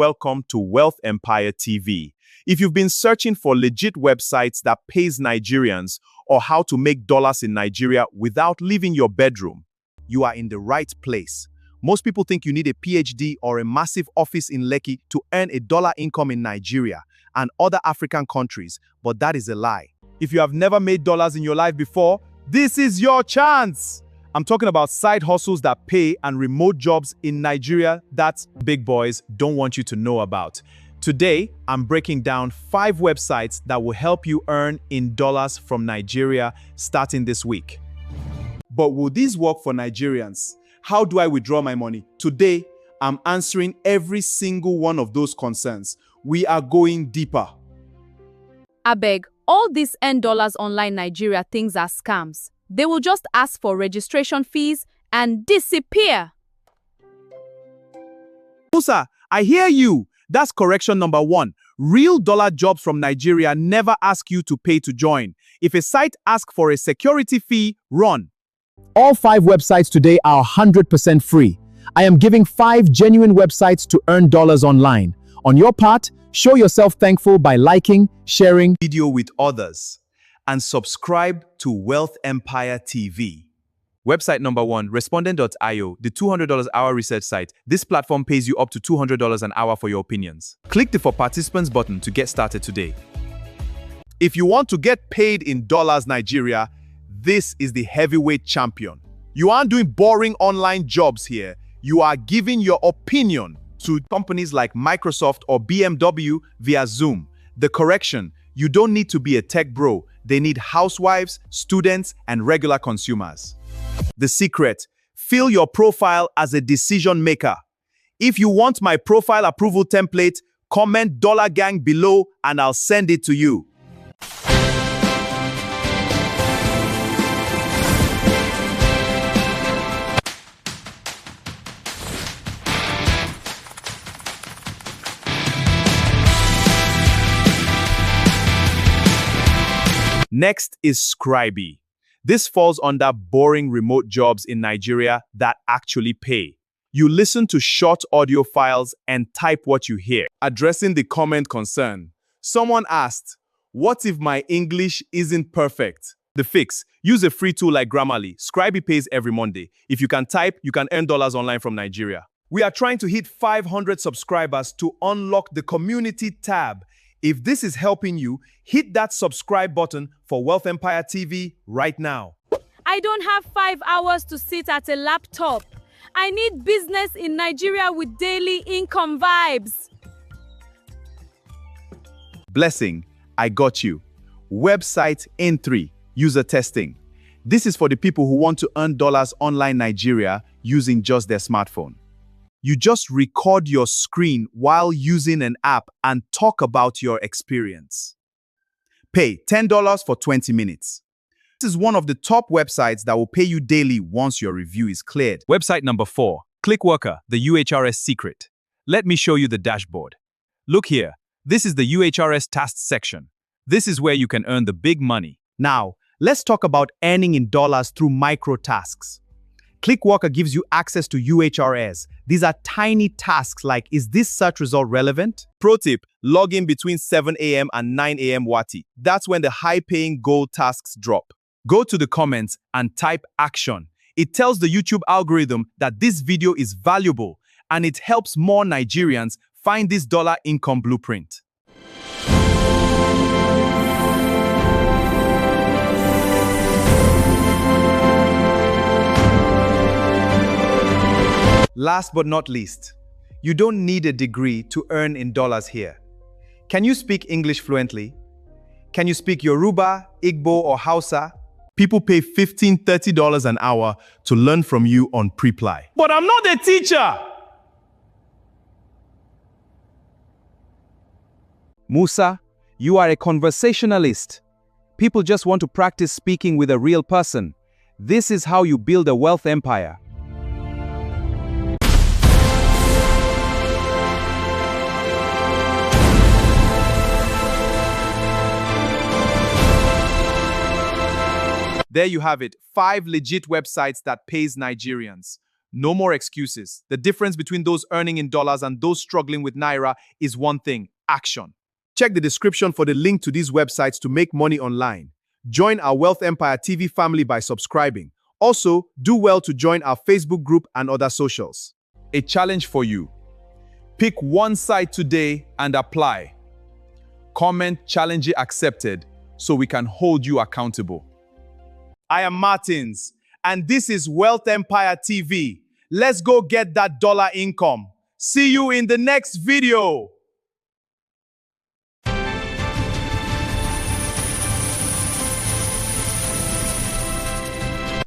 welcome to Wealth Empire TV. If you've been searching for legit websites that pays Nigerians or how to make dollars in Nigeria without leaving your bedroom, you are in the right place. Most people think you need a PhD or a massive office in Lekki to earn a dollar income in Nigeria and other African countries, but that is a lie. If you have never made dollars in your life before, this is your chance. I'm talking about side hustles that pay and remote jobs in Nigeria that big boys don't want you to know about. Today, I'm breaking down 5 websites that will help you earn in dollars from Nigeria starting this week. But will these work for Nigerians? How do I withdraw my money? Today, I'm answering every single one of those concerns. We are going deeper. Abeg, all these earn dollars online Nigeria things are scams. They will just ask for registration fees and disappear. Musa, I hear you. That's correction number 1. Real dollar jobs from Nigeria never ask you to pay to join. If a site asks for a security fee, run. All 5 websites today are 100% free. I am giving 5 genuine websites to earn dollars online. On your part, show yourself thankful by liking, sharing Video with others and subscribe to Wealth Empire TV. Website number 1, Respondent.io, the $200 hour research site. This platform pays you up to $200 an hour for your opinions. Click the For Participants button to get started today. If you want to get paid in dollars Nigeria, this is the heavyweight champion. You aren't doing boring online jobs here. You are giving your opinion to companies like Microsoft or BMW via Zoom. The correction, you don't need to be a tech bro. They need housewives, students, and regular consumers. The secret, fill your profile as a decision maker. If you want my profile approval template, comment $gang below and I'll send it to you. Next is Scribie. This falls under boring remote jobs in Nigeria that actually pay. You listen to short audio files and type what you hear. Addressing the comment concern. Someone asked, what if my English isn't perfect? The fix, use a free tool like Grammarly. Scribie pays every Monday. If you can type, you can earn dollars online from Nigeria. We are trying to hit 500 subscribers to unlock the community tab. If this is helping you, hit that subscribe button for Wealth Empire TV right now. I don't have 5 hours to sit at a laptop. I need business in Nigeria with daily income vibes. Blessing, I got you. Website N3, UserTesting. This is for the people who want to earn dollars online Nigeria using just their smartphone. You just record your screen while using an app and talk about your experience. Pay $10 for 20 minutes. This is one of the top websites that will pay you daily once your review is cleared. Website number 4, Clickworker, the UHRS secret. Let me show you the dashboard. Look here, this is the UHRS tasks section. This is where you can earn the big money. Now, let's talk about earning in dollars through micro tasks. Clickworker gives you access to UHRS. These are tiny tasks like, is this search result relevant? Pro tip, log in between 7 a.m. and 9 a.m. Wati. That's when the high-paying gold tasks drop. Go to the comments and type action. It tells the YouTube algorithm that this video is valuable and it helps more Nigerians find this dollar income blueprint. Last but not least, you don't need a degree to earn in dollars here. Can you speak English fluently? Can you speak Yoruba, Igbo, or Hausa? People pay $15, $30 an hour to learn from you on Preply. But I'm not a teacher! Musa, you are a conversationalist. People just want to practice speaking with a real person. This is how you build a wealth empire. There you have it, 5 legit websites that pays Nigerians. No more excuses. The difference between those earning in dollars and those struggling with Naira is one thing: action. Check the description for the link to these websites to make money online. Join our Wealth Empire TV family by subscribing. Also, do well to join our Facebook group and other socials. A challenge for you. Pick one site today and apply. Comment "challenge accepted" so we can hold you accountable. I am Martins, and this is Wealth Empire TV. Let's go get that dollar income. See you in the next video.